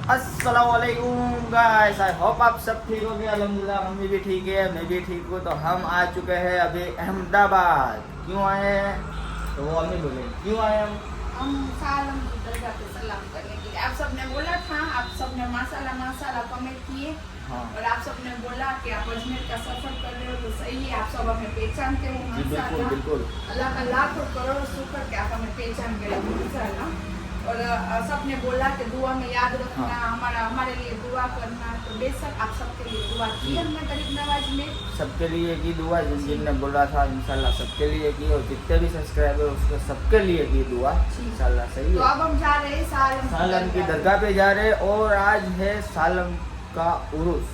अस्सलामुअलैकुम guys, I hope आप सब ठीक होंगे। अल्हम्दुलिल्लाह मम्मी भी ठीक है, मैं भी ठीक हूँ। तो हम आ चुके हैं अभी अहमदाबाद। क्यों आए हैं तो वो अम्मी बोले क्यों आए हम सालम की दरगाह पे सलाम करने के लिए। आप सबने बोला था, आप सबने माशाल्लाह माशाल्लाह कमेंट किए। हाँ और आप सबने बोला कि आप अजमेर का सफर कर रहे हो, तो सही है, आप सब हमें पहचानते हो जी बिल्कुल माशाल्लाह। बिल्कुल। अल्लाह का लाखों करोड़ शुक्र कि आप हमें पहचान गए माशाल्लाह। और सबने बोला कि दुआ में याद रखना, हाँ। हमारे लिए दुआ करना। तो बेशक आप सबके लिए दुआ की हमने गरीब नवाज में। सबके लिए की दुआ, जिन जिन ने बोला था इंशाल्लाह सबके लिए की, और जितने भी सब्सक्राइबर उसके सबके लिए की दुआ इंशाल्लाह। सही तो है। अब हम जा रहे हैं सालम की दरगाह पे जा रहे हैं और आज है सालम का उर्स।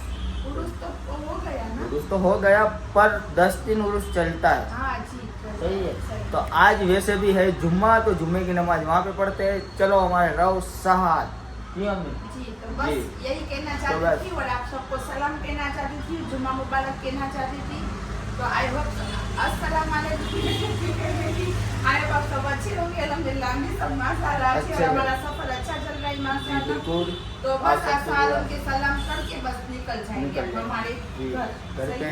उर्स तो हो गया ना? उर्स तो हो गया पर 10 दिन उर्स चलता है। हाँ जी सही है। तो आज वैसे भी है जुम्मा, तो जुम्मे की नमाज वहाँ पे पढ़ते हैं। चलो हमारे रहो साथ जी। तो बस यही कहना चाहती थी और आप सबको सलाम कहना चाहती थी, जुम्मा मुबारक कहना चाहती थी। तो आई होप अस्सलाम वालेकुम। आई होप सब अच्छे होंगे अल्हम्दुलिल्लाह। हम भी सब माशाल्लाह अच्छे और हमारा सफर अच्छा चल रहा है माशाल्लाह। बिल्कुल। तो बस सालों के सलाम करके बस निकल जाएंगे हमारे घर पे।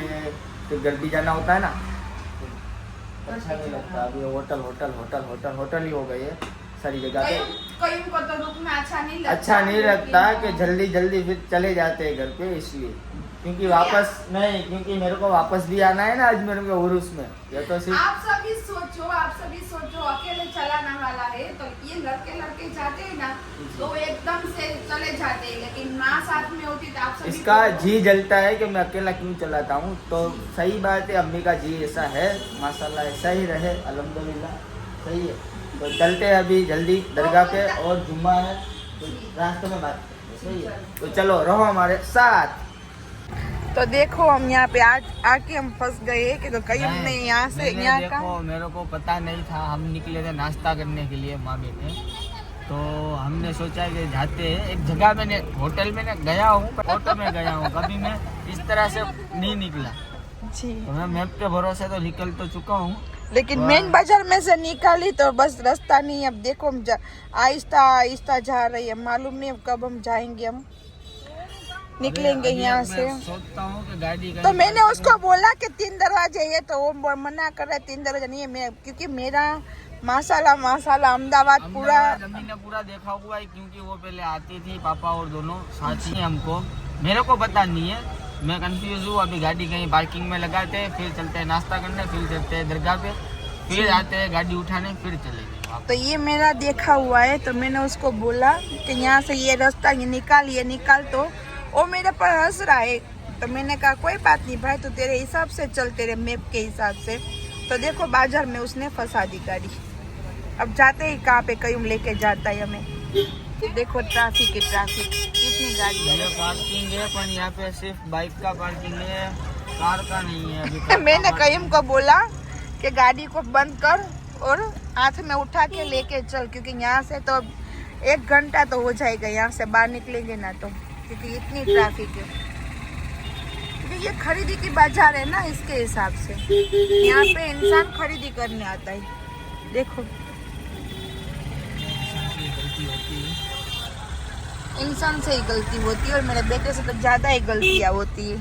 तो जल्दी जाना होता है ना, अच्छा नहीं लगता। अभी hotel hotel hotel hotel hotel ही हो गई है सारी जगह पे। कहीं को तो रुकना अच्छा नहीं लगता कि जल्दी जल्दी फिर चले जाते हैं घर पे, इसलिए। क्योंकि वापस नहीं, क्योंकि मेरे को वापस भी आना है ना अजमेर के उर्स में। ये तो सिर्फ आप सभी सोचो अकेले चलाने वाला है तो ये लड़के जाते हैं ना तो एकदम से चले जाते हैं, लेकिन माँ साथ में होती तो आप सभी इसका जी जलता है कि मैं अकेला क्यों चलाता हूँ। तो सही बात है, अम्मी का जी ऐसा है माशाल्लाह, ऐसा ही रहे अल्हम्दुलिल्लाह। सही है। तो चलते हैं अभी जल्दी दरगाह पे, और जुम्मा है तो रास्ते में बात करते हैं। सही है। तो चलो रहो हमारे साथ। तो देखो हम यहाँ पे आज आके हम फंस गए कि तो कहीं हमने यहाँ से यहाँ का देखो मेरे को पता नहीं था। हम निकले थे नाश्ता करने के लिए मामी ने, तो हमने सोचा कि जाते हैं एक जगह। मैंने होटल में गया हूँ, ऑटो में गया हूँ, कभी मैं इस तरह से नहीं निकला। जी। तो मैं मैप के भरोसे तो निकल तो चुका हूँ, लेकिन मेन बाजार में से निकाली तो बस रास्ता नहीं। अब देखो हम आहिस्ता आहिस्ता जा रही है, मालूम नहीं अब कब हम जाएंगे। हम निकलेंगे यहाँ से। सोचता हूँ कि गाड़ी तो मैंने उसको बोला कि 3 दरवाजे है, तो वो मना कर रहा है 3 दरवाजे नहीं है। मैं क्योंकि मेरा माशाल्लाह अहमदाबाद पूरा अम्मी ने पूरा देखा हुआ है, क्योंकि वो पहले आती थी, पापा और दोनों साथी हैं हमको। मेरे को पता नहीं है, मैं कंफ्यूज हूँ। अभी गाड़ी कहीं पार्किंग में लगाते हैं, फिर चलते हैं नाश्ता करने, फिर चलते हैं दरगाह पे, फिर आते हैं गाड़ी उठाने, फिर चलेंगे। तो ये मेरा देखा हुआ है। तो मैंने उसको बोला कि यहाँ से ये रास्ता ये निकाल। तो वो मेरे पर हंस रहा है। तो मैंने कहा कोई बात नहीं भाई, तो तेरे हिसाब से चल, तेरे मैप के हिसाब से। तो देखो बाजार में उसने फंसा दी गाड़ी। अब जाते ही कहाँ पे कहीं लेके जाता है हमें। देखो ट्रैफिक कितनी गाड़ी है। पार्किंग है, पर यहाँ पे सिर्फ बाइक का पार्किंग है, कार का नहीं है अभी। मैंने कईम को बोला कि गाड़ी को बंद कर और हाथ में उठा के लेके चल, क्योंकि यहाँ से तो 1 घंटा तो हो जाएगा यहाँ से बाहर निकलेंगे ना, तो क्योंकि इतनी ट्रैफिक है। क्योंकि ये खरीदी की बाजार है ना, इसके हिसाब से यहाँ पे इंसान खरीदी करने आता है। देखो इंसान से ही गलती होती है, और मेरे बेटे से तो ज्यादा ही गलतियाँ होती है।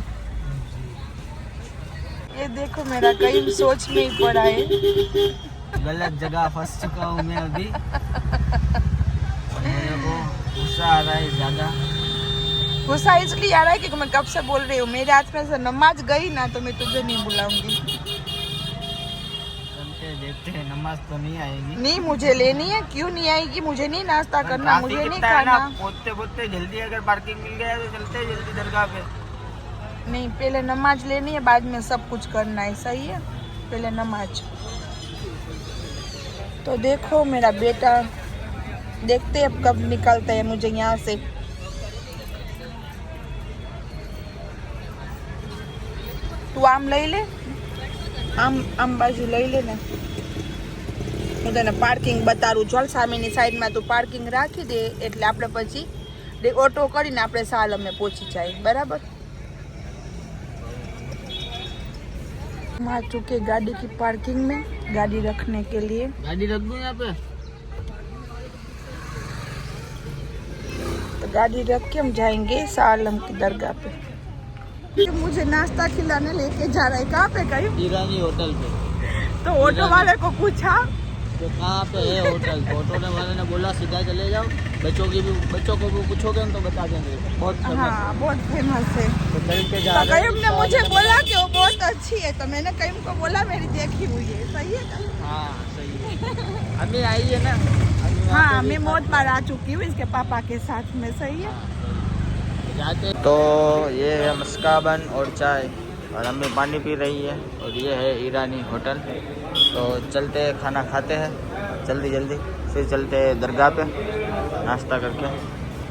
ये देखो मेरा कहीं सोच में ही पड़ा है। गलत जगह फंस चुका हूँ मैं अभी। मेरे को गुस्सा आ रहा है ज्यादा। गुस्सा इसलिए आ रहा है क्योंकि मैं कब से बोल रही हूँ, मेरे हाथ में से नमाज गई ना तो मैं तुझे नहीं बुलाऊंगी। देखते हैं, नमाज तो नहीं आएगी। नहीं मुझे लेनी है। क्यों नहीं आएगी? मुझे नहीं नाश्ता करना, मुझे नहीं खाना। पोते जल्दी अगर पार्किंग मिल गया तो चलते हैं जल्दी दरगाह पे। नहीं, पहले नमाज लेनी है, बाद में सब कुछ करना है। सही है, पहले नमाज। तो देखो मेरा बेटा, देखते अब कब निकलता है मुझे यहाँ से। तू आम ले ले, आम बाजू लई ले ने। હું તને પાર્કિંગ બતાડું, ચાલ સામેની સાઈડમાં તું પાર્કિંગ રાખી દે, એટલે આપણે પછી ઓટો કરીને આપણે સાલમે પહોંચી જાય। બરાબર? हम आ चुके गाड़ी की पार्किंग में, गाड़ी रखने के लिए। गाड़ी रख दूं यहाँ पे? तो तो गाड़ी रख के हम जाएंगे शाह आलम की दरगाह पे। मुझे नाश्ता खिलाने लेके जा रहा है, कहाँ पे कहीं ईरानी होटल पे। तो ऑटो वाले को पूछा तो कहाँ पे है होटल, तो ऑटो वाले ने बोला सीधा चले जाओ, बच्चों को भी पूछोगे तो बता देंगे, बहुत फेमस हाँ बहुत फेमस है। तो चल के जा तो रहे कईम ने मुझे बोला कि वो बहुत अच्छी है, तो मैंने कईम को बोला मेरी देखी हुई है, सही है ना? हाँ सही है। अभी आई है ना, हाँ मैं बहुत बार आ चुकी हूँ इसके पापा के साथ में, सही है। जाते तो ये है मस्काबन और चाय, और हमें पानी पी रही है, और ये है ईरानी होटल। तो चलते खाना खाते हैं जल्दी जल्दी, फिर चलते हैं दरगाह पे नाश्ता करके।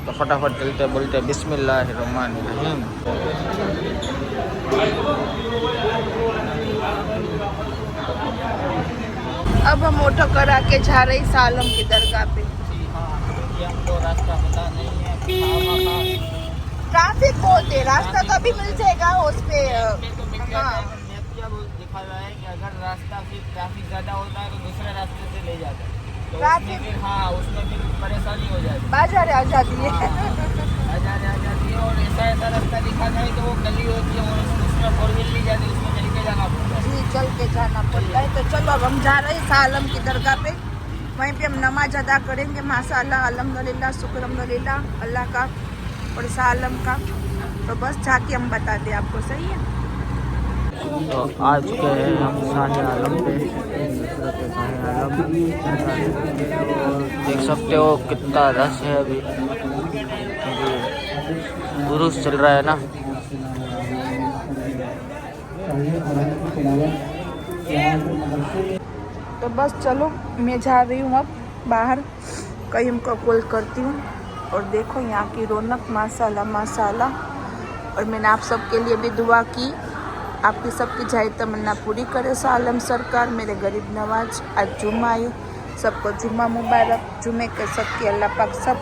तो फटाफट चलते बोलते बिस्मिल्लाहिर्रहमानिर्रहीम। अब हम ऑटो करा के जा रहे शाह आलम की दरगाह पे। हमको रास्ता पता नहीं है, ट्रैफिक बहुत है, रास्ता तो अभी मिल जाएगा उस पे। हाँ दिखा रहा है कि अगर रास्ता फिर ट्रैफिक ज़्यादा होता है तो दूसरे रास्ते से ले जाता है, तो उसमें फिर उसमें फिर परेशानी हो जाती है, बाजार आ जाती है। आ जाती है। और ऐसा रास्ता दिखाता है कि वो गली होती है, और उसमें 4 व्हील नहीं जाती, उसमें चल के जाना पड़ता है। जी चल के जाना पड़ता है। तो चलो अब हम जा रहे हैं शाह आलम की दरगाह पे, वहीं पे हम नमाज अदा करेंगे माशाअल्लाह, अल्हम्दुलिल्लाह, शुक्र अल्हम्दुलिल्लाह अल्लाह का और शाह आलम का। तो बस जाके हम बताते हैं आपको, सही है। तो आ चुके हैं हम शाह आलम पे, शाह आलम। देख सकते हो कितना रश है अभी, उरुस चल रहा है ना। तो बस चलो मैं जा रही हूँ अब बाहर, कहीं हमको कॉल करती हूँ। और देखो यहाँ की रौनक माशाल्लाह माशाल्लाह। और मैंने आप सबके लिए भी दुआ की, आपकी सबकी जायज़ तमन्ना पूरी करे शाह आलम सरकार। मेरे गरीब नवाज आज जुम्मा है, सबको जुम्मा मुबारक। जुम्मे के सबके अल्लाह पाक सब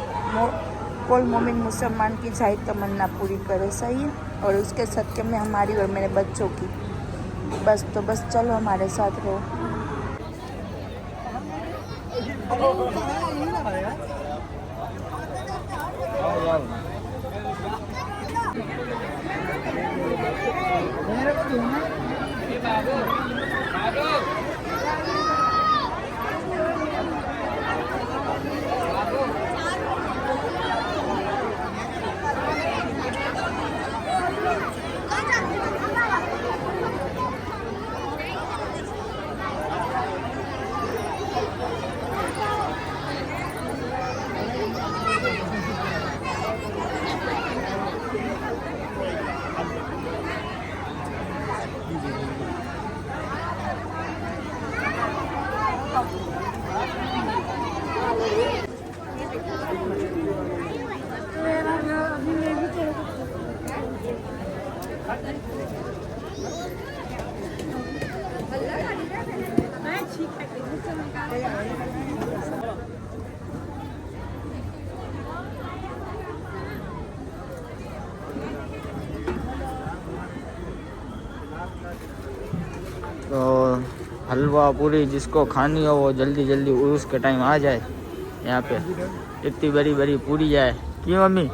कोल मोमिन मुसलमान की जायज़ तमन्ना पूरी करे, सही है। और उसके सदक़े में हमारी और मेरे बच्चों की। बस तो बस चलो हमारे साथ रहो। तो हलवा पूरी जिसको खानी हो वो जल्दी जल्दी उर्स के टाइम आ जाए यहाँ पे, इतनी बड़ी बड़ी पूरी जाए। क्यों मम्मी,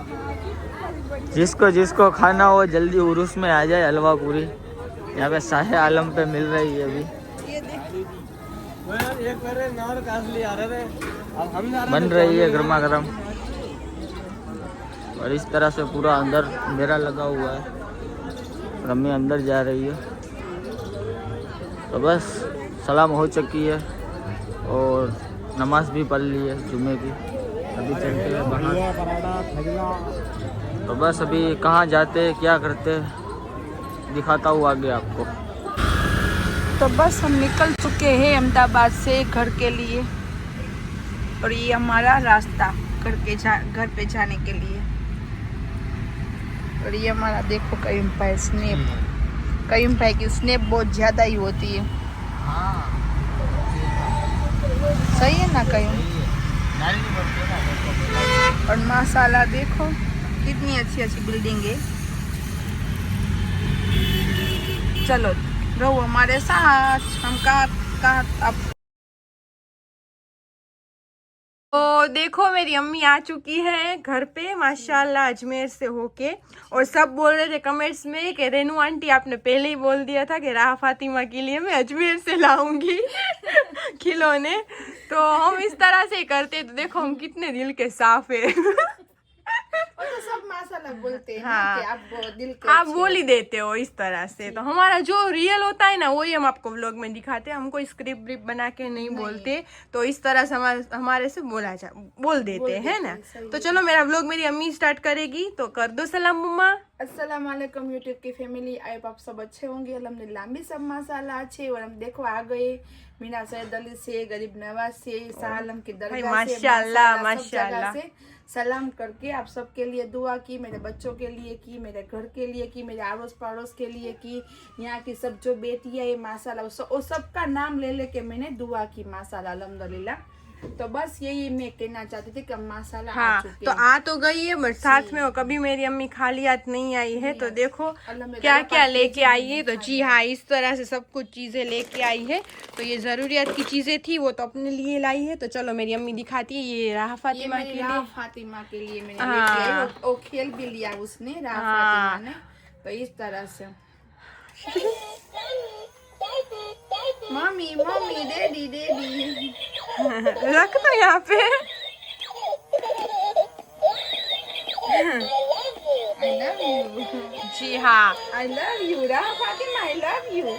जिसको खाना हो जल्दी उर्स में आ जाए, हलवा पूरी यहाँ पे शाह आलम पे मिल रही है अभी, बन रही है गर्मा गर्म। और इस तरह से पूरा अंदर मेरा लगा हुआ है, रम्मी अंदर जा रही है। तो बस सलाम हो चुकी है और नमाज भी पढ़ ली है जुम्मे की। अभी चलते हैं बाहर। तो बस अभी कहाँ जाते क्या करते दिखाता हूँ आगे आपको। तो बस हम निकल चुके हैं अहमदाबाद से घर के लिए, और ये हमारा रास्ता घर पे जाने के लिए। और ये हमारा देखो कईम भाई स्नैप, कईम भाई की स्नैप बहुत ज़्यादा ही होती है। सही है ना कईम। और माशाल्लाह देखो कितनी अच्छी अच्छी बिल्डिंग है। चलो रहो हमारे साथ, हम कहाँ अब तो देखो मेरी अम्मी आ चुकी है घर पे माशाल्लाह अजमेर से होके। और सब बोल रहे थे कमेंट्स में कि रेनू आंटी आपने पहले ही बोल दिया था कि राह फातिमा के लिए मैं अजमेर से लाऊंगी खिलौने। तो हम इस तरह से ही करते। तो देखो हम कितने दिल के साफ है। और तो सब माशाल्लाह बोलते हैं हाँ। कि आप दिल के आप अच्छे बोल ही देते हो इस तरह से। तो हमारा जो रियल होता है ना वही हम आपको व्लॉग में दिखाते हैं। हमको स्क्रिप्ट व्रिप्ट बना के नहीं बोलते। तो इस तरह से हमारे से बोल देते हैं ना। तो चलो मेरा व्लॉग मेरी अम्मी स्टार्ट करेगी तो कर दो सलाम मम्मा। अस्सलाम वालेकुम यूट्यूब की फैमिली। आप सब अच्छे होंगे अल्हम्दुलिल्लाह। हम भी सब माशाल्लाह अच्छे। और हम देखो आ गए मीना सैयद अली से, गरीब नवाज से, शाह आलम की दरगाह से, माशाल्लाह सब माशाल्लाह। जगह से सलाम करके आप सबके लिए दुआ की, मेरे बच्चों के लिए की, मेरे घर के लिए की, मेरे आड़ोस पड़ोस के लिए की, यहाँ की सब जो बेटियां है माशाल्लाह वो सबका नाम ले लेके मैंने दुआ की माशाल्लाह अल्हम्दुलिल्लाह। तो बस यही मैं कहना चाहती थी कि माशाल्लाह आ हाँ चुके तो हैं। आ तो गई है बट साथ में वो कभी मेरी अम्मी खाली हाथ नहीं आई है। तो देखो अल्हम्दुलिल्लाह क्या क्या पाक लेके चीज़ें आई है। तो जी हाँ इस तरह से सब कुछ चीजें लेके आई है। तो ये जरूरियत की चीजें थी वो तो अपने लिए लाई है। तो चलो मेरी अम्मी दिखाती है ये राह ये फातिमा मेरी के राह लिए। फातिमा के लिए मैंने हाँ। लेके आई। वो खेल भी लिया उसने राह हाँ। फातिमा ने। तो इस तरह से मम्मी मम्मी डैडी डैडी रख दो यहाँ पे। आई लव यू जी हाँ आई लव यू राह फातिमा आई लव यू।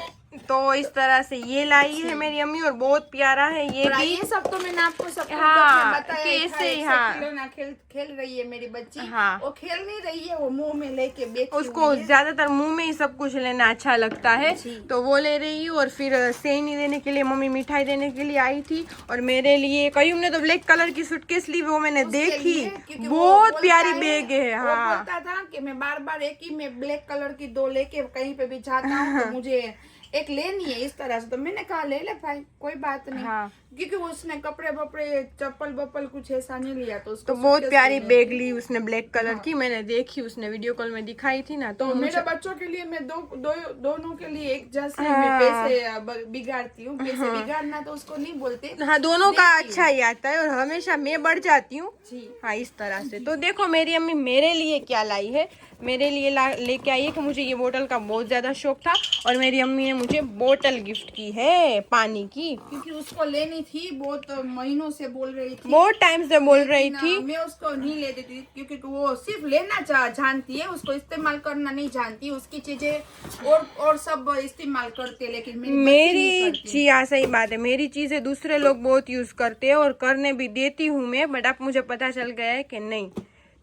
तो इस तरह से ये लाई है मेरी अम्मी और बहुत प्यारा है ये और भी। ये सब तो मैंने आपको सब कुछ हाँ, बताया कि था। ऐसे ही, ऐसे हाँ। खिलौना खेल रही है मेरी बच्ची। हाँ। वो खेल नहीं रही है, वो मुंह में लेके बैठी उसको हुई है। ज्यादातर मुंह में ही सब कुछ लेना अच्छा लगता है। जी। तो वो ले रही है। और फिर सेनी देने के लिए मम्मी मिठाई देने के लिए आई थी। और मेरे लिए कयूम ने तो ब्लैक कलर की सूटकेस ली वो मैंने उसके देखी। लिए, क्योंकि वो बहुत बोलता प्यारी है- बैग है। वो हाँ बोलता था कि मैं बार बार एक ही मैं ब्लैक कलर की दो लेके कहीं पे भी जाता हूँ तो मुझे एक लेनी है इस तरह से। तो मैंने कहा ले ले भाई कोई बात नहीं। हाँ। क्योंकि उसने कपड़े बपड़े चप्पल बप्पल कुछ ऐसा नहीं लिया तो उसको तो बहुत सूटकेस प्यारी लेनी बैग थी। ली उसने ब्लैक कलर की। मैंने देखी उसने वीडियो कॉल में दिखाई थी ना। तो तो मेरे बच्चों के लिए मैं दोनों के लिए एक जैसे हाँ। मैं पैसे बिगाड़ती हूँ। पैसे बिगाड़ना तो उसको नहीं बोलते। हाँ दोनों का देखी। अच्छा ही आता है। और हमेशा मैं बढ़ जाती हूँ। जी हाँ इस तरह से। तो देखो मेरी अम्मी मेरे लिए क्या लाई है। मेरे लिए लेके आई है कि मुझे ये बोतल का बहुत ज्यादा शौक था। और मेरी अम्मी ने मुझे बोतल गिफ्ट की है पानी की। क्योंकि उसको लेनी थी, बहुत महीनों से बोल रही थी। बहुत टाइम से बोल रही लेकिन, थी। मैं उसको नहीं ले देती थी क्योंकि वो सिर्फ लेना जानती है, उसको इस्तेमाल करना नहीं जानती। उसकी चीजें और सब इस्तेमाल करते लेकिन मेरी बच्ची नहीं मेरी करती। जी हाँ सही बात है। मेरी चीजें दूसरे लोग बहुत यूज करते हैं और करने भी देती हूँ मैं। बट अब मुझे पता चल गया है कि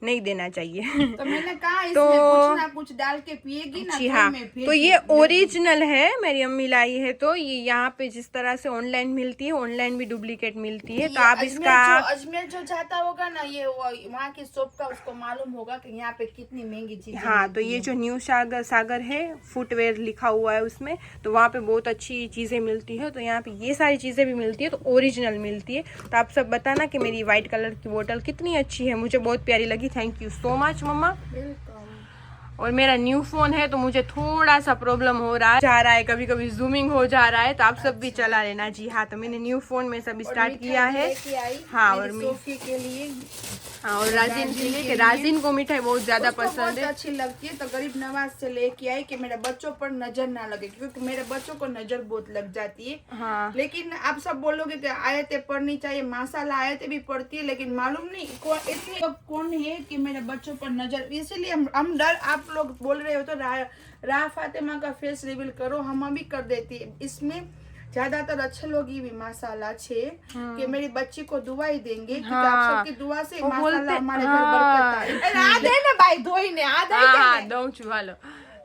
नहीं देना चाहिए। तो मैंने कहा इसमें तो कुछ ना कुछ डाल के पिएगी ना जी तो हाँ मैं फिर तो ये ओरिजिनल है मेरी अम्मी लाई है। तो ये यहाँ पे जिस तरह से ऑनलाइन मिलती है ऑनलाइन भी डुप्लीकेट मिलती है। तो आप इसका अजमेर जो जाता होगा ना ये वहाँ की शॉप का उसको मालूम होगा कि यहाँ पे कितनी महंगी चीज। हाँ तो ये जो न्यू सागर है फुटवेयर लिखा हुआ है उसमें। तो वहाँ पे बहुत अच्छी चीजें मिलती है। तो यहाँ पे ये सारी चीजें भी मिलती है तो ओरिजिनल मिलती है। तो आप सब बताना कि मेरी व्हाइट कलर की बोतल कितनी अच्छी है। मुझे बहुत प्यारी लगी। थैंक यू सो मच मम्मा। और मेरा न्यू फोन है तो मुझे थोड़ा सा प्रॉब्लम हो रहा है कभी कभी जूमिंग हो जा रहा है। तो आप सब भी चला लेना। जी हाँ तो मैंने न्यू फोन में सब स्टार्ट किया है। हाँ और सोफी के लिए हाँ और राजीन के लिए कि राजीन को मिठाई बहुत ज्यादा उसको बहुत पसंद है। अच्छी लगती है। तो गरीब नवाज से लेके आई कि मेरे बच्चों पर नजर ना लगे क्योंकि मेरे बच्चों को नजर बहुत लग जाती है। हाँ लेकिन आप सब बोलोगे कि आयतें पढ़नी चाहिए। माशाल्लाह आयतें भी पढ़ती है लेकिन मालूम नहीं इतनी कौन है कि मेरे बच्चों पर नजर। इसीलिए हम डर आप लोग बोल रहे हो तो राह फातिमा का फेस रिवील करो। हम अभी कर देती है। इसमें ज्यादातर अच्छे लोग ही भी माशाल्लाह अच्छे कि मेरी बच्ची को दुआ ही देंगे क्योंकि आप सबकी दुआ से माशाल्लाह हमारे घर बरकत आए। आधे ना भाई धोई ने आधा हाँ दऊँ चुहालो।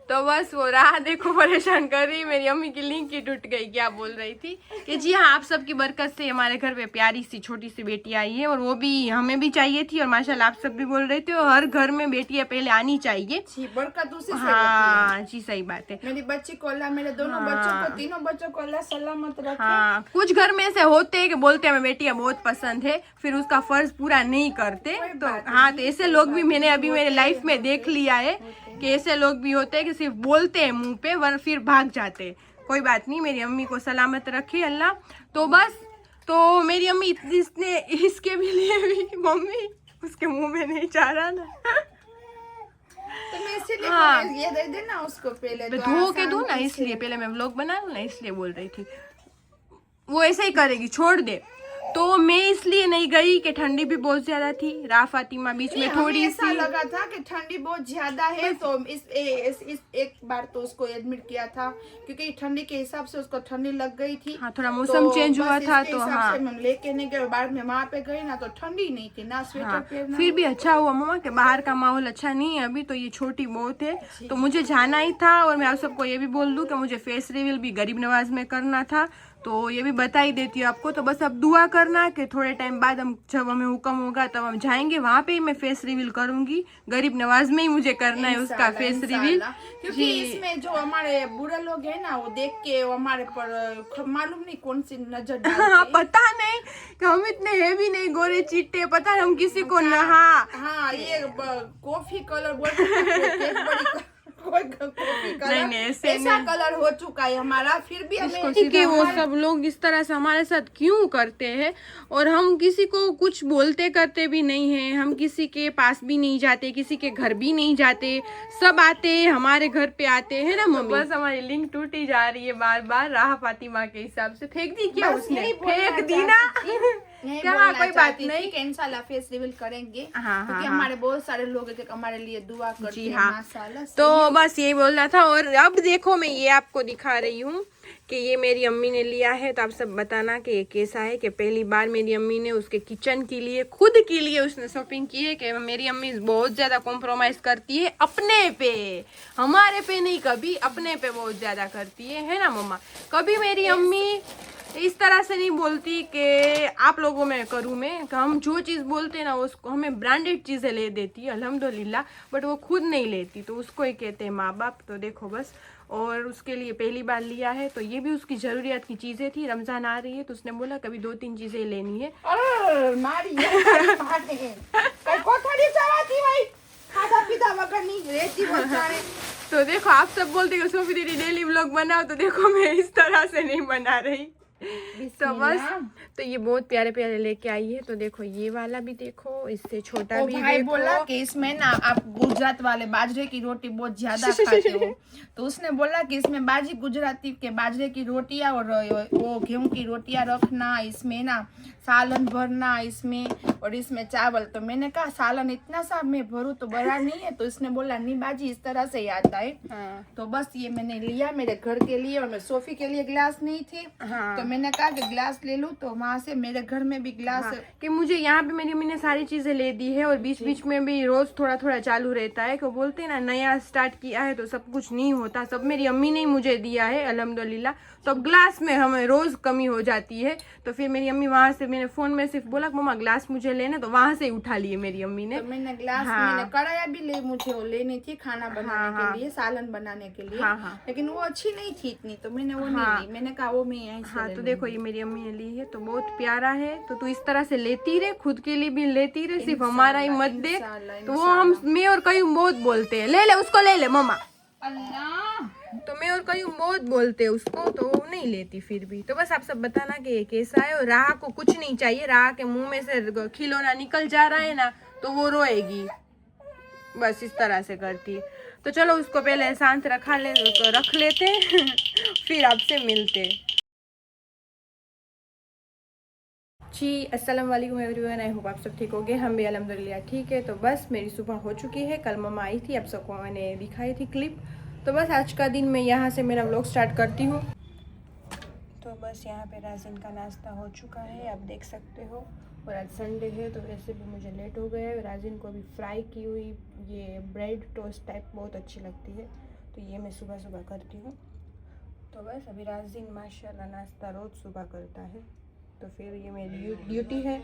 तो बस वो राह देखो परेशान कर रही। मेरी अम्मी की लिंक ही टूट गई। क्या बोल रही थी कि जी हाँ आप सबकी बरकत से हमारे घर पे प्यारी सी छोटी सी बेटी आई है। और वो भी हमें भी चाहिए थी। और माशाल्लाह आप सब भी बोल रहे थे और हर घर में बेटियां पहले आनी चाहिए। जी बरकत उसी से हाँ जी सही बात है। मेरी बच्ची को अल्लाह मेरे दोनों बच्चों को तीनों बच्चों को अल्लाह सलामत रखे। हाँ कुछ घर में ऐसे होते हैं कि बोलते हैं हमें बेटियां बहुत पसंद है फिर उसका फर्ज पूरा नहीं करते। तो हाँ तो ऐसे लोग भी मैंने अभी मेरे लाइफ में देख लिया है कि ऐसे लोग भी होते हैं कि सिर्फ बोलते हैं मुंह पे वरना फिर भाग जाते। कोई बात नहीं मेरी अम्मी को सलामत रखे अल्लाह। तो बस तो मेरी अम्मी इसने इसके भी लिए भी मम्मी उसके मुंह में नहीं जा रहा ना, तो मैं इसीलिए हाँ। ये दे देना उसको पहले मैं तो धो के आसान दूं ना, है इसलिए पहले मैं व्लॉग बनाऊं ना, इसलिए बोल रही थी। वो ऐसे ही करेगी, छोड़ दे। तो मैं इसलिए नहीं गई कि ठंडी भी बहुत ज्यादा थी। रा फातिमा बीच में हमें थोड़ी ऐसा सी लगा था कि ठंडी बहुत ज्यादा है, तो इस एक बार तो उसको एडमिट किया था क्योंकि ठंडी के हिसाब से उसको ठंडी लग गई थी। हाँ, थोड़ा मौसम चेंज हुआ बस था इसके तो हिसाब हाँ से हम लेके नहीं गए। बाद में वहां पे गए ना तो ठंडी नहीं थी ना, स्वेटर हाँ, पहनना। फिर भी अच्छा हुआ मम्मा कि बाहर का माहौल अच्छा नहीं है अभी, तो ये छोटी बहुत है तो मुझे जाना ही था। और मैं आप सबको ये भी बोल दूं कि मुझे फेस रिवील भी गरीब नवाज में करना था, तो ये भी बता ही देती हूँ आपको। तो बस अब दुआ करना कि थोड़े टाइम बाद हम जब हमें हुक्म होगा तब हम जाएंगे, वहाँ पे ही मैं फेस रिवील करूंगी। गरीब नवाज में ही मुझे करना है उसका फेस रिवील, क्योंकि इसमें जो हमारे बुरे लोग हैं ना वो देख के वो हमारे पर मालूम नहीं कौन सी नजर डालते हैं। पता नहीं कि हम इतने हैवी नहीं, गोरे चीटे, पता नहीं हम किसी को नहा हाँ ये कॉफी कलर बोलते नहीं, ऐसे ऐसा नहीं। कलर हो चुका है हमारा, फिर भी हमें कि वो सब लोग इस तरह से हमारे साथ क्यों करते हैं। और हम किसी को कुछ बोलते करते भी नहीं हैं, हम किसी के पास भी नहीं जाते, किसी के घर भी नहीं जाते, सब आते हमारे घर पे आते हैं ना मम्मी। बस हमारी लिंक टूटी जा रही है बार बार। राह फातिमा के हिसाब से फेंक दी क्या उसने, फेंक दी ना क्या, कोई बात नहीं, इंशाल्लाह फेस रिवील करेंगे हाँ, क्योंकि हाँ, हमारे बहुत सारे लोग हैं जो हमारे लिए दुआ करते जी हैं हाँ। माशाल्लाह। तो बस यही बोलना था। और अब देखो मैं ये आपको दिखा रही हूँ कि ये मेरी अम्मी ने लिया है, तो आप सब बताना कि ये कैसा है। कि पहली बार मेरी अम्मी ने उसके किचन के लिए, खुद के लिए उसने शॉपिंग की है। कि मेरी अम्मी बहुत ज्यादा कॉम्प्रोमाइज करती है अपने पे, हमारे पे नहीं, कभी अपने पे बहुत ज्यादा करती है ना मम्मा। कभी मेरी अम्मी इस तरह से नहीं बोलती कि आप लोगों में करूँ मैं, कि हम जो चीज़ बोलते हैं ना उसको हमें ब्रांडेड चीज़ें ले देती है अल्हम्दुलिल्लाह, बट वो खुद नहीं लेती, तो उसको ही कहते हैं माँ बाप। तो देखो बस, और उसके लिए पहली बार लिया है, तो ये भी उसकी ज़रूरियात की चीज़ें थी। रमज़ान आ रही है तो उसने बोला कभी 2-3 चीज़ें लेनी है। तो देखो आप सब बोलते हो सोफी दीदी डेली व्लॉग बनाओ, तो देखो मैं इस तरह से नहीं बना रही। तो बस, तो ये बहुत प्यारे प्यारे लेके आई है। तो देखो ये वाला भी देखो, इससे छोटा भी भाई देखो। बोला कि इसमें ना आप गुजरात वाले बाजरे की रोटी बहुत ज्यादा खाते हो, तो उसने बोला कि इसमें गुजराती के बाजरे की रोटियां और वो गेहूं की रोटियां रखना, इसमें ना सालन भरना इसमें, और इसमें चावल। तो मैंने कहा सालन इतना सा मैं भरूं तो बड़ा नहीं है, तो इसने बोला नहीं बाजी इस तरह से ही आता है। हाँ। तो बस ये मैंने लिया मेरे घर के लिए, और मैं सोफी के लिए ग्लास नहीं थी। हाँ। तो मैंने कहा कि ग्लास ले लूं, तो वहां से मेरे घर में भी ग्लास कि मुझे यहाँ पे मेरी अम्मी ने सारी चीजें ले दी है, और बीच बीच में भी रोज थोड़ा थोड़ा चालू रहता है। कि बोलते हैं ना नया स्टार्ट किया है तो सब कुछ नहीं होता, सब मेरी अम्मी ने ही मुझे दिया है अल्हम्दुलिल्लाह। तो अब ग्लास में हमें रोज कमी हो जाती है, तो फिर मेरी अम्मी वहाँ से, मैंने फोन में सिर्फ बोला मम्मा ग्लास मुझे लेना, तो वहाँ से ही उठा लिए मेरी अम्मी ने। तो मैंने ग्लास मैंने कढ़ाया भी मुझे वो लेनी थी खाना बनाने के लिए, सालन बनाने के लिए। लेकिन वो अच्छी नहीं थी इतनी, तो मैंने वो नहीं ली। मैंने कहा वो मैं यहीं से ले तो देखो ये मेरी अम्मी ने ली है, तो बहुत प्यारा है। तो तू इस तरह से लेती रहे, खुद के लिए भी लेती रहे, सिर्फ हमारा ही मत दे। तो वो मैं और कहीं बहुत बोलते हैं ले ले उसको, ले ले मम्मा, तो मैं और कहीं बहुत बोलते हैं उसको, तो वो नहीं लेती फिर भी। तो बस आप सब बताना कि ये कैसा है। और राह को कुछ नहीं चाहिए, राह के मुंह में से खिलौना निकल जा रहा है ना तो वो रोएगी, बस इस तरह से करती है। तो चलो उसको पहले शांत रख लेते हैं फिर आपसे मिलते। जी अस्सलाम वालेकुम एवरीवन, आई होप आप सब ठीक होंगे, हम भी अल्हम्दुलिल्लाह ठीक है। तो बस मेरी सुबह हो चुकी है, कल मम्मा आई थी, आप सबको मैंने दिखाई थी क्लिप। तो बस आज का दिन मैं यहाँ से मेरा व्लॉग स्टार्ट करती हूँ। तो बस यहाँ पे राजिन का नाश्ता हो चुका है, आप देख सकते हो। और आज संडे है तो वैसे भी मुझे लेट हो गया है। राजिन को भी फ्राई की हुई ये ब्रेड टोस्ट टाइप बहुत अच्छी लगती है, तो ये मैं सुबह सुबह करती हूँ। तो बस अभी राजिन माशाल्लाह नाश्ता रोज़ सुबह करता है, तो फिर ये मेरी ड्यूटी है।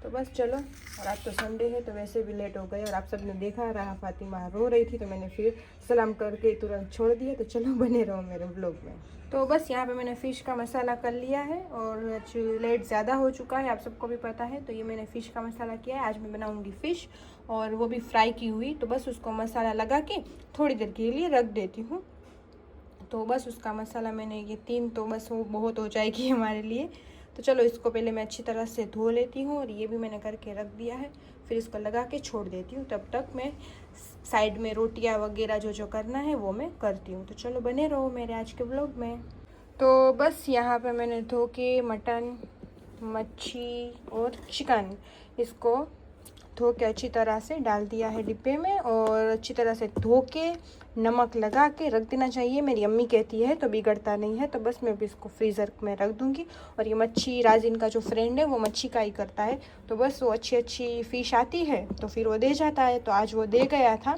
तो बस चलो, और आज तो संडे है तो वैसे भी लेट हो गए। और आप सब ने देखा राह फातिमा रो रही थी, तो मैंने फिर सलाम करके तुरंत छोड़ दिया। तो चलो बने रहो मेरे व्लॉग में। तो बस यहाँ पे मैंने फ़िश का मसाला कर लिया है, और लेट ज़्यादा हो चुका है, आप सबको भी पता है। तो ये मैंने फ़िश का मसाला किया है, आज मैं बनाऊँगी फ़िश, और वो भी फ्राई की हुई। तो बस उसको मसाला लगा के थोड़ी देर के लिए रख देती हूँ। तो बस उसका मसाला मैंने ये 3 तो बस वो बहुत हो जाएगी हमारे लिए। तो चलो इसको पहले मैं अच्छी तरह से धो लेती हूँ, और ये भी मैंने करके रख दिया है। फिर इसको लगा के छोड़ देती हूँ, तब तक मैं साइड में रोटियाँ वगैरह जो करना है वो मैं करती हूँ। तो चलो बने रहो मेरे आज के व्लॉग में। तो बस यहाँ पे मैंने धो के मटन, मच्छी और चिकन इसको धो के अच्छी तरह से डाल दिया है डिब्बे में, और अच्छी तरह से धो के नमक लगा के रख देना चाहिए। मेरी अम्मी कहती है तो बिगड़ता नहीं है, तो बस मैं भी इसको फ्रीज़र में रख दूँगी। और ये मच्छी, राजिन का जो फ्रेंड है वो मच्छी का ही करता है, तो बस वो अच्छी फ़िश आती है तो फिर वो दे जाता है। तो आज वो दे गया था,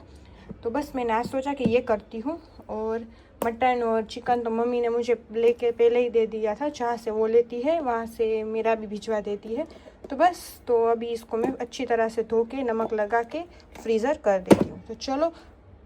तो बस मैंने आज सोचा कि ये करती हूँ। और मटन और चिकन तो मम्मी ने मुझे लेके पहले ही दे दिया था, जहाँ से वो लेती है वहाँ से मेरा भी भिजवा देती है। तो बस तो अभी इसको मैं अच्छी तरह से धो के नमक लगा के फ्रीज़र कर देती हूँ। तो चलो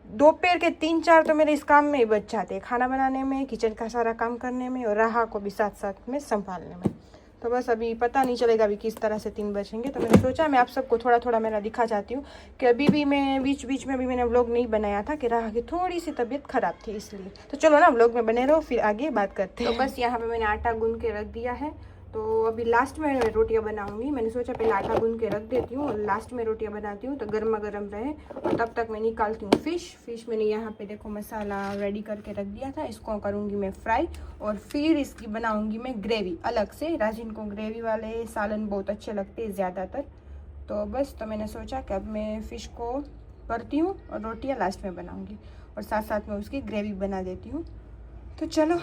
दोपहर के 3-4 तो मेरे इस काम में ही बच जाते हैं, खाना बनाने में, किचन का सारा काम करने में, और राहा को भी साथ साथ में संभालने में। तो बस अभी पता नहीं चलेगा अभी किस तरह से 3 बजेंगे। तो मैंने सोचा मैं आप सबको थोड़ा थोड़ा मेरा दिखा जाती हूँ कि अभी भी मैं बीच में अभी मैंने व्लॉग नहीं बनाया था कि राहा की थोड़ी सी तबीयत ख़राब थी इसलिए। तो चलो ना व्लॉग में बने रहो, फिर आगे बात करते हैं। तो बस यहाँ पे मैंने आटा गूंद के रख दिया है, तो अभी लास्ट में मैं रोटियां बनाऊंगी। मैंने सोचा पहले आटा गूंद के रख देती हूँ और लास्ट में रोटियां बनाती हूँ तो गर्मा गर्म रहे। और तब तक मैं निकालती हूँ फ़िश मैंने यहाँ पे देखो मसाला रेडी करके रख दिया था, इसको करूँगी मैं फ्राई और फिर इसकी बनाऊँगी मैं ग्रेवी अलग से। राजिन को ग्रेवी वाले सालन बहुत अच्छे लगते हैं ज़्यादातर। तो बस तो मैंने सोचा कि अब मैं फ़िश को करती हूँ और रोटियाँ लास्ट में बनाऊँगी और साथ साथ में उसकी ग्रेवी बना देती हूँ। तो चलो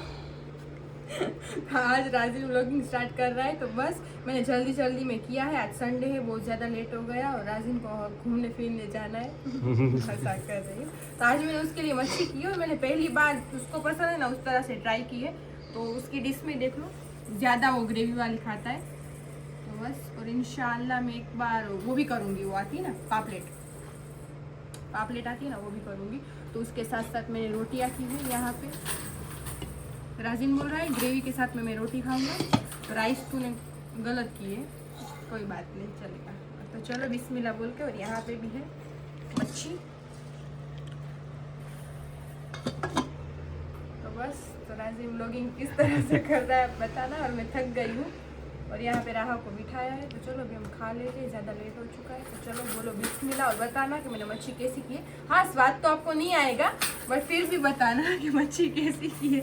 आज राजिन व्लॉगिंग स्टार्ट कर रहा है, तो बस मैंने जल्दी में किया है। आज संडे है, बहुत ज़्यादा लेट हो गया और राजिन को घूमने फिरने जाना है ऐसा कर रही हूँ। तो आज मैंने उसके लिए मच्छी की और मैंने पहली बार उसको पसंद है ना उस तरह से ट्राई की है। तो उसकी डिश में देख लो ज़्यादा वो ग्रेवी वाली खाता है। तो बस और इंशाल्लाह मैं एक बार वो भी करूँगी, वो आती है ना पापलेट आती है ना, वो भी करूँगी। तो उसके साथ साथ मैंने रोटियाँ की है यहाँ पे। राजिन बोल रहा है ग्रेवी के साथ में मैं रोटी खाऊंगा, तो राइस तूने गलत की है, कोई बात नहीं चलेगा। तो चलो बिस्मिल्लाह बोल के। और यहाँ पे भी है मच्छी। तो बस तो राजिन व्लॉगिंग किस तरह से कर रहा है बताना। और मैं थक गई हूँ और यहाँ पे राहा को बिठाया है। तो चलो अभी हम खा लेते, ज़्यादा लेट हो चुका है। तो चलो बोलो बिस्मिल्लाह और बताना कि मैंने मच्छी कैसी की है। हाँ स्वाद तो आपको नहीं आएगा बट फिर भी बताना कि मच्छी कैसी की है।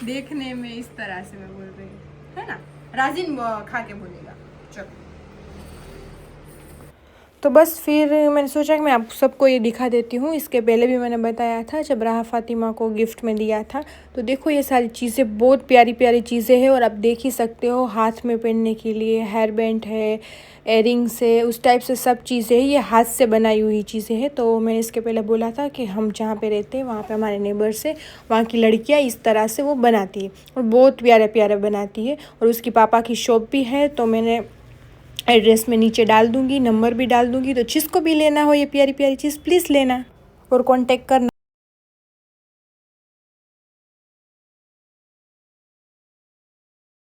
देखने में इस तरह से मैं बोल रही हूँ, है ना। राजिन खा के बोलेगा। चलो तो बस फिर मैंने सोचा कि मैं आप सबको ये दिखा देती हूँ। इसके पहले भी मैंने बताया था जब राहा फातिमा को गिफ्ट में दिया था। तो देखो ये सारी चीज़ें बहुत प्यारी प्यारी चीज़ें हैं और आप देख ही सकते हो हाथ में पहनने के लिए हेयर बैंड है, एयरिंग्स है, उस टाइप से सब चीज़ें हैं। ये हाथ से बनाई हुई चीज़ें हैं। तो मैंने इसके पहले बोला था कि हम जहाँ पे रहते हैं वहाँ पे हमारे नेबर से वहाँ की लड़कियाँ इस तरह से वो बनाती है और बहुत प्यारे प्यारे बनाती है। और उसकी पापा की शॉप भी है, तो मैंने एड्रेस में नीचे डाल दूँगी, नंबर भी डाल दूँगी। तो जिसको भी लेना हो ये प्यारी प्यारी चीज़ प्लीज़ लेना और कांटेक्ट करना।